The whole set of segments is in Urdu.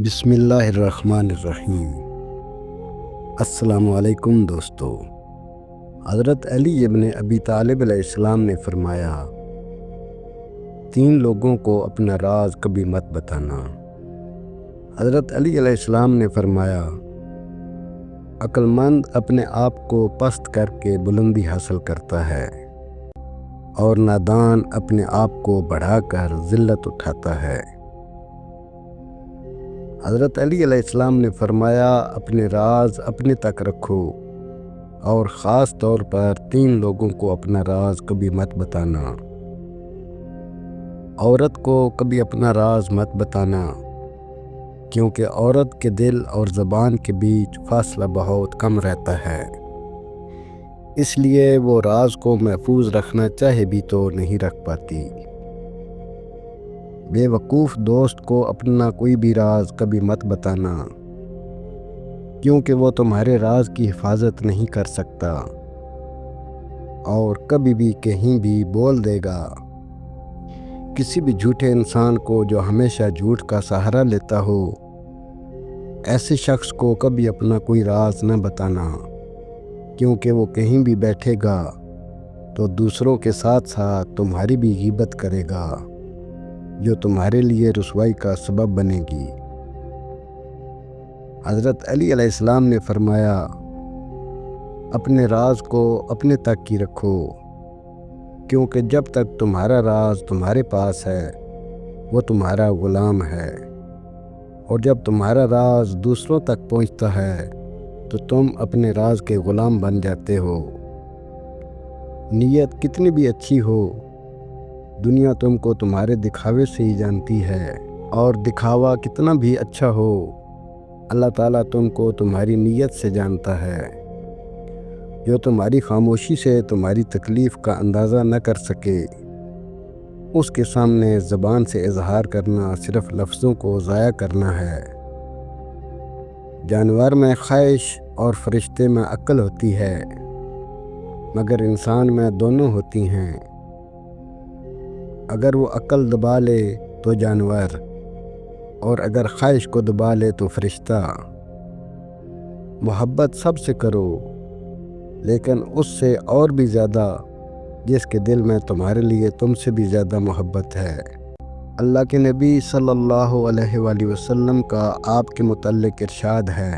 بسم اللہ الرحمن الرحیم۔ السلام علیکم دوستو۔ حضرت علی ابن ابی طالب علیہ السلام نے فرمایا، 3 لوگوں کو اپنا راز کبھی مت بتانا۔ حضرت علی علیہ السلام نے فرمایا، عقل مند اپنے آپ کو پست کر کے بلندی حاصل کرتا ہے اور نادان اپنے آپ کو بڑھا کر ذلت اٹھاتا ہے۔ حضرت علی علیہ السلام نے فرمایا، اپنے راز اپنے تک رکھو اور خاص طور پر 3 لوگوں کو اپنا راز کبھی مت بتانا۔ عورت کو کبھی اپنا راز مت بتانا، کیونکہ عورت کے دل اور زبان کے بیچ فاصلہ بہت کم رہتا ہے، اس لیے وہ راز کو محفوظ رکھنا چاہے بھی تو نہیں رکھ پاتی۔ بے وقوف دوست کو اپنا کوئی بھی راز کبھی مت بتانا، کیونکہ وہ تمہارے راز کی حفاظت نہیں کر سکتا اور کبھی بھی کہیں بھی بول دے گا۔ کسی بھی جھوٹے انسان کو جو ہمیشہ جھوٹ کا سہارا لیتا ہو، ایسے شخص کو کبھی اپنا کوئی راز نہ بتانا، کیونکہ وہ کہیں بھی بیٹھے گا تو دوسروں کے ساتھ ساتھ تمہاری بھی غیبت کرے گا، جو تمہارے لیے رسوائی کا سبب بنے گی۔ حضرت علی علیہ السلام نے فرمایا، اپنے راز کو اپنے تک ہی رکھو، کیونکہ جب تک تمہارا راز تمہارے پاس ہے وہ تمہارا غلام ہے، اور جب تمہارا راز دوسروں تک پہنچتا ہے تو تم اپنے راز کے غلام بن جاتے ہو۔ نیت کتنی بھی اچھی ہو، دنیا تم کو تمہارے دکھاوے سے ہی جانتی ہے، اور دکھاوا کتنا بھی اچھا ہو، اللہ تعالیٰ تم کو تمہاری نیت سے جانتا ہے۔ جو تمہاری خاموشی سے تمہاری تکلیف کا اندازہ نہ کر سکے، اس کے سامنے زبان سے اظہار کرنا صرف لفظوں کو ضائع کرنا ہے۔ جانور میں خواہش اور فرشتے میں عقل ہوتی ہے، مگر انسان میں دونوں ہوتی ہیں۔ اگر وہ عقل دبا لے تو جانور، اور اگر خواہش کو دبا لے تو فرشتہ۔ محبت سب سے کرو، لیکن اس سے اور بھی زیادہ جس کے دل میں تمہارے لیے تم سے بھی زیادہ محبت ہے۔ اللہ کے نبی صلی اللہ علیہ وآلہ وسلم کا آپ کے متعلق ارشاد ہے،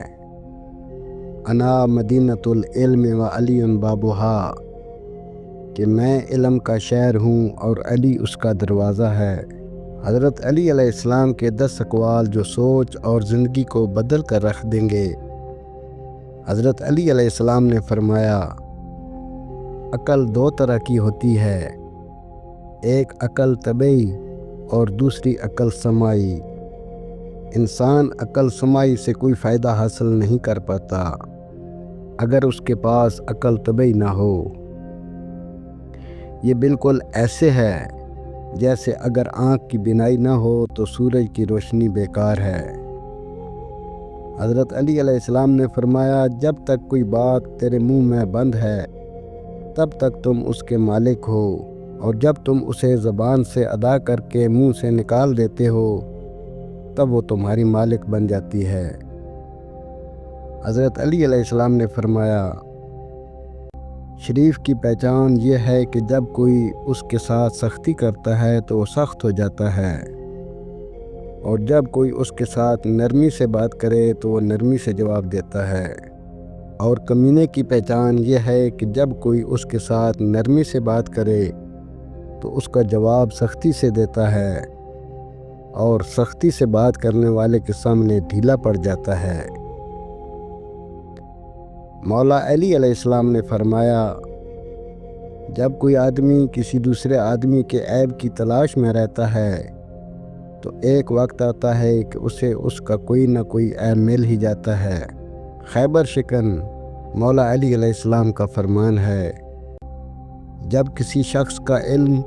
انا مدینۃ العلم و علی بابھا، کہ میں علم کا شہر ہوں اور علی اس کا دروازہ ہے۔ حضرت علی علیہ السلام کے 10 اقوال جو سوچ اور زندگی کو بدل کر رکھ دیں گے۔ حضرت علی علیہ السلام نے فرمایا، عقل 2 طرح کی ہوتی ہے، ایک عقل طبعی اور دوسری عقل سماعی۔ انسان عقل سماعی سے کوئی فائدہ حاصل نہیں کر پاتا اگر اس کے پاس عقل طبعی نہ ہو۔ یہ بالکل ایسے ہے جیسے اگر آنکھ کی بینائی نہ ہو تو سورج کی روشنی بیکار ہے۔ حضرت علی علیہ السلام نے فرمایا، جب تک کوئی بات تیرے منہ میں بند ہے تب تک تم اس کے مالک ہو، اور جب تم اسے زبان سے ادا کر کے منہ سے نکال دیتے ہو تب وہ تمہاری مالک بن جاتی ہے۔ حضرت علی علیہ السلام نے فرمایا، شریف کی پہچان یہ ہے کہ جب کوئی اس کے ساتھ سختی کرتا ہے تو وہ سخت ہو جاتا ہے، اور جب کوئی اس کے ساتھ نرمی سے بات کرے تو وہ نرمی سے جواب دیتا ہے، اور کمینے کی پہچان یہ ہے کہ جب کوئی اس کے ساتھ نرمی سے بات کرے تو اس کا جواب سختی سے دیتا ہے، اور سختی سے بات کرنے والے کے سامنے ڈھیلا پڑ جاتا ہے۔ مولا علی علیہ السلام نے فرمایا، جب کوئی آدمی کسی دوسرے آدمی کے عیب کی تلاش میں رہتا ہے تو ایک وقت آتا ہے کہ اسے اس کا کوئی نہ کوئی عیب مل ہی جاتا ہے۔ خیبر شکن مولا علی علیہ السلام کا فرمان ہے، جب کسی شخص کا علم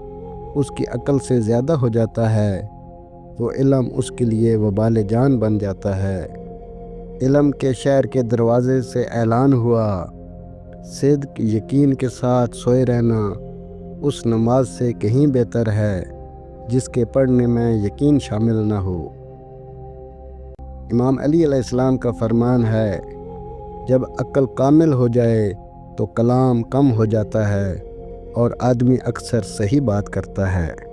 اس کی عقل سے زیادہ ہو جاتا ہے تو علم اس کے لیے وبال جان بن جاتا ہے۔ علم کے شہر کے دروازے سے اعلان ہوا، صدق یقین کے ساتھ سوئے رہنا اس نماز سے کہیں بہتر ہے جس کے پڑھنے میں یقین شامل نہ ہو۔ امام علی علیہ السلام کا فرمان ہے، جب عقل کامل ہو جائے تو کلام کم ہو جاتا ہے اور آدمی اکثر صحیح بات کرتا ہے۔